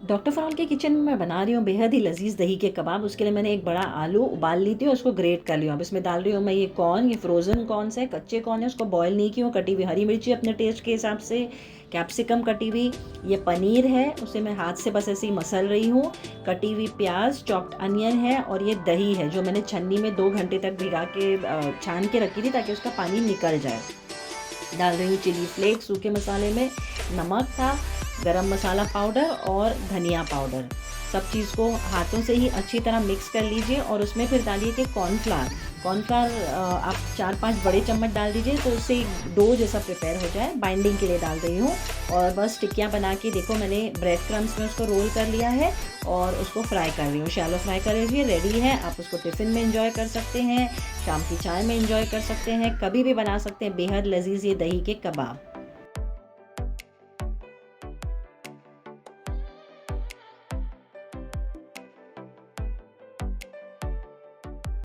Doctor फॉरऑल के kitchen में मैं बना रही हूँ बेहद ही लजीज दही के कबाब। उसके लिए मैंने एक बड़ा आलू उबाल ली थी और उसको ग्रेट कर लिया। अब इसमें डाल रही हूँ मैं ये कॉर्न, ये फ्रोज़न कॉर्नस है, कच्चे कॉर्न है, उसको बॉयल नहीं की हूँ, कटी हुई हरी मिर्ची अपने टेस्ट के हिसाब से, कैप्सिकम कटी हुई, ये पनीर है उसे मैं हाथ से बस ऐसे ही मसल रही हूँ, कटी हुई प्याज, चॉप्ड अनियन है, और ये दही है जो मैंने छन्नी में 2 घंटे तक भिगा के छान के रखी थी ताकि उसका पानी निकल जाए। डाल रही हूँ चिली फ्लेक्स, सूखे मसाले में नमक था, गरम मसाला पाउडर और धनिया पाउडर। सब चीज़ को हाथों से ही अच्छी तरह मिक्स कर लीजिए और उसमें फिर डालिए कि कॉर्नफ्लावर आप 4-5 बड़े चम्मच डाल दीजिए तो उससे डो जैसा प्रिपेयर हो जाए। बाइंडिंग के लिए डाल रही हूँ और बस टिक्कियाँ बना के देखो मैंने ब्रेड क्रम्स में उसको रोल कर लिया है और उसको फ्राई कर रही हूँ। शैलो फ्राई कर लीजिए, रेडी है। आप उसको टिफ़िन में एंजॉय कर सकते हैं, शाम की चाय में एंजॉय कर सकते हैं, कभी भी बना सकते हैं। बेहद लजीज ये दही के कबाब।